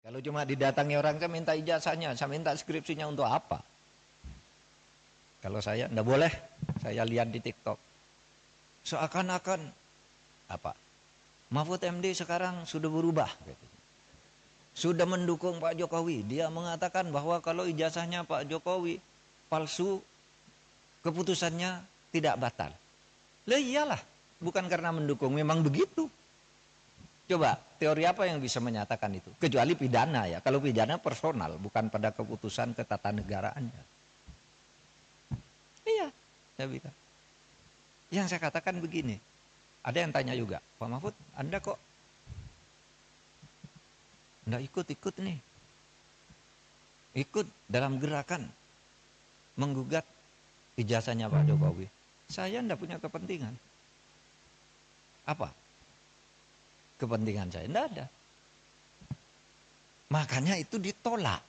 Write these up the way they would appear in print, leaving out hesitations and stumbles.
Kalau cuma didatangi orang, saya minta ijazahnya, saya minta skripsinya untuk apa? Kalau saya, enggak boleh. Saya lihat di TikTok. Seakan-akan, apa? Mahfud MD sekarang sudah berubah. Gitu. Sudah mendukung Pak Jokowi. Dia mengatakan bahwa kalau ijazahnya Pak Jokowi palsu, keputusannya tidak batal. Lah iyalah, bukan karena mendukung, memang begitu. Coba, teori apa yang bisa menyatakan itu? Kecuali pidana ya. Kalau pidana personal, bukan pada keputusan ketatanegaraan. Iya, saya bilang. Yang saya katakan begini, ada yang tanya juga, Pak Mahfud, Anda kok nggak ikut-ikut nih? Ikut dalam gerakan menggugat ijazahnya Pak Jokowi. Saya nggak punya kepentingan. Apa? Kepentingan saya nggak ada. Makanya itu ditolak.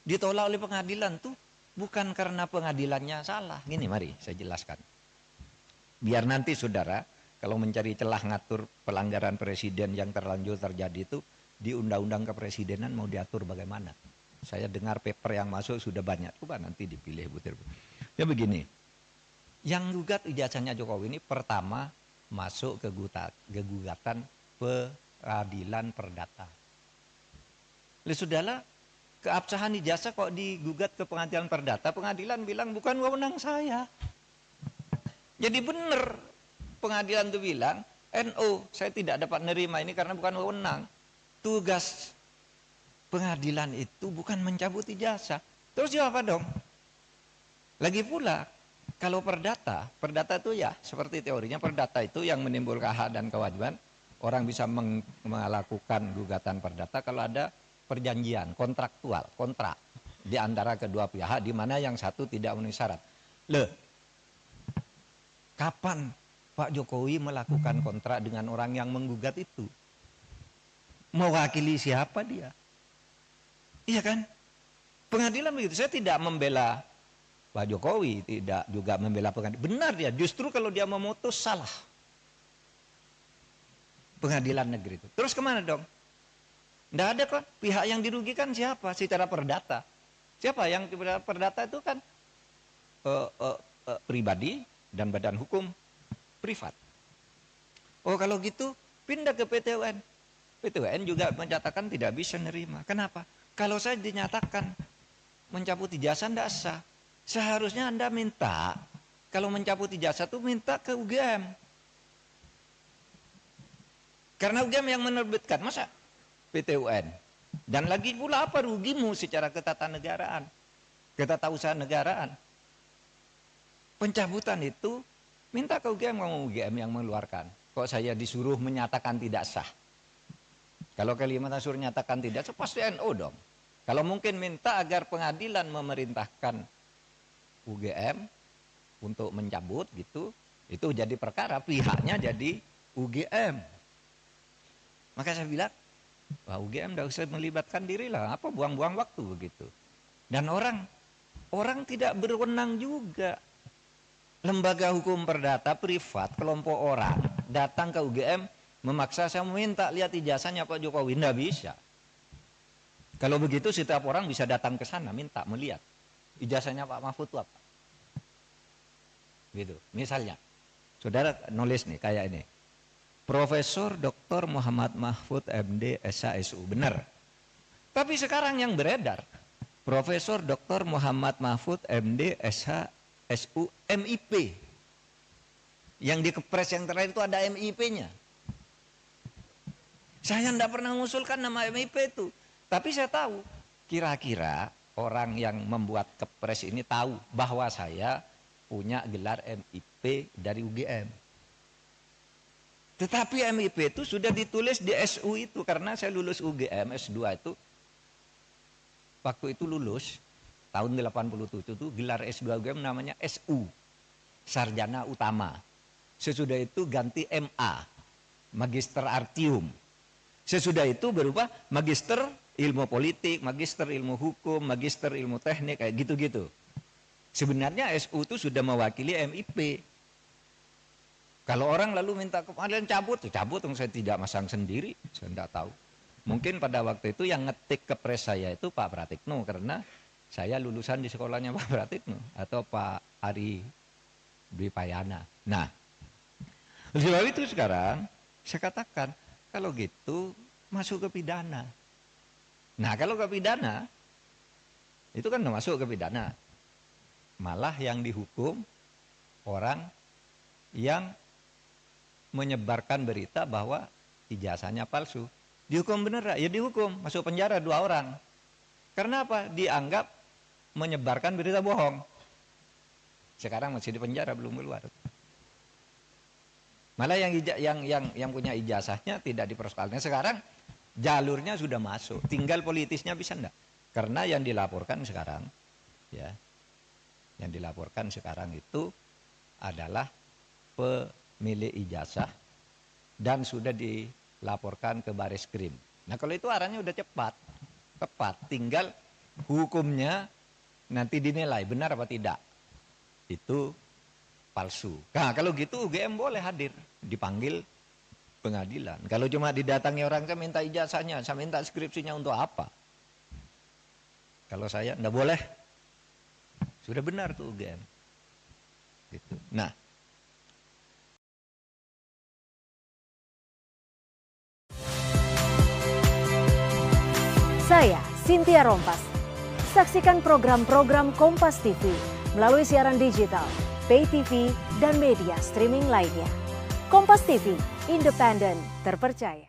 Ditolak oleh pengadilan tuh bukan karena pengadilannya salah. Gini, mari saya jelaskan. Biar nanti saudara, kalau mencari celah ngatur pelanggaran presiden yang terlanjur terjadi itu, di undang-undang kepresidenan mau diatur bagaimana. Saya dengar paper yang masuk sudah banyak. Coba nanti dipilih butir. Ya begini, yang gugat ijazahnya Jokowi ini pertama masuk ke gugatan peradilan perdata. Lalu sudahlah, keabsahan ijazah kok digugat ke pengadilan perdata, pengadilan bilang bukan wewenang saya. Jadi benar pengadilan itu bilang, NO saya tidak dapat nerima ini karena bukan wewenang. Tugas pengadilan itu bukan mencabut ijazah. Terus jawab apa dong? Lagi pula, kalau perdata itu ya seperti teorinya, perdata itu yang menimbulkan hak dan kewajiban. Orang bisa melakukan gugatan perdata kalau ada perjanjian kontraktual, kontrak di antara kedua pihak di mana yang satu tidak memenuhi syarat. Kapan Pak Jokowi melakukan kontrak dengan orang yang menggugat itu? Mewakili siapa dia? Iya kan? Pengadilan begitu. Saya tidak membela Pak Jokowi, tidak juga membela pengadilan. Benar dia, justru kalau dia memutus salah. Pengadilan negeri itu. Terus kemana dong? Tidak ada kok. Pihak yang dirugikan siapa? Secara perdata. Siapa yang perdata itu kan pribadi dan badan hukum privat. Oh kalau gitu pindah ke PT UN. PT UN juga menyatakan tidak bisa nerima. Kenapa? Kalau saya dinyatakan mencabut ijazah tidak sah. Seharusnya Anda minta, kalau mencabut ijazah itu minta ke UGM. Karena UGM yang menerbitkan, masa PT UN? Dan lagi pula apa rugimu secara ketatanegaraan, ketatausahaan negaraan? Pencabutan itu minta ke UGM, ngomong UGM yang mengeluarkan. Kok saya disuruh menyatakan tidak sah? Kalau Kalimantan suruh nyatakan tidak sah, pasti NO dong. Kalau mungkin minta agar pengadilan memerintahkan UGM untuk mencabut gitu, itu jadi perkara, pihaknya jadi UGM. Maka saya bilang, wah UGM tidak usah melibatkan diri lah, apa buang-buang waktu begitu. Dan orang tidak berwenang juga. Lembaga hukum perdata privat, kelompok orang datang ke UGM memaksa saya meminta lihat ijazahnya Pak Jokowi, tidak bisa. Kalau begitu setiap orang bisa datang ke sana minta melihat ijazahnya Pak Mahfud itu apa. Gitu. Misalnya, saudara nulis nih kayak ini. Profesor Dr. Muhammad Mahfud MD SHSU, benar. Tapi sekarang yang beredar, Profesor Dr. Muhammad Mahfud MD SHSU MIP. Yang di kepres yang terakhir itu ada MIP-nya. Saya tidak pernah mengusulkan nama MIP itu. Tapi saya tahu, kira-kira orang yang membuat kepres ini tahu bahwa saya punya gelar MIP dari UGM. Tetapi MIP itu sudah ditulis di SU itu, karena saya lulus UGM S2 itu, waktu itu lulus, tahun 87 itu gelar S2 UGM namanya SU, Sarjana Utama. Sesudah itu ganti MA, Magister Artium. Sesudah itu berubah Magister Ilmu Politik, Magister Ilmu Hukum, Magister Ilmu Teknik, kayak gitu-gitu. Sebenarnya SU itu sudah mewakili MIP. Kalau orang lalu minta ke pengadilan cabut, cabut, saya tidak masang sendiri, saya tidak tahu. Mungkin pada waktu itu yang ngetik ke pres saya itu Pak Pratikno, karena saya lulusan di sekolahnya Pak Pratikno atau Pak Ari Dwi Payana. Nah, sebab itu sekarang saya katakan, kalau gitu masuk ke pidana. Nah, kalau ke pidana, itu kan masuk ke pidana. Malah yang dihukum orang yang menyebarkan berita bahwa ijazahnya palsu. Dihukum bener, ya dihukum, masuk penjara 2 orang. Karena apa? Dianggap menyebarkan berita bohong. Sekarang masih di penjara, belum keluar. Malah yang punya ijazahnya tidak dipersoalkan. Sekarang jalurnya sudah masuk, tinggal politisnya bisa enggak? Karena yang dilaporkan sekarang, ya, yang dilaporkan sekarang itu adalah pemilik ijazah dan sudah dilaporkan ke Bareskrim. Nah, kalau itu arahnya udah cepat, tepat, tinggal hukumnya nanti dinilai benar apa tidak. Itu palsu. Nah, kalau gitu UGM boleh hadir, dipanggil pengadilan. Kalau cuma didatangi orang, saya minta ijazahnya, saya minta skripsinya untuk apa? Kalau saya enggak boleh. Sudah benar tuh UGM. Gitu. Nah, saya Cynthia Rompas. Saksikan program-program Kompas TV melalui siaran digital, pay TV, dan media streaming lainnya. Kompas TV, independen, terpercaya.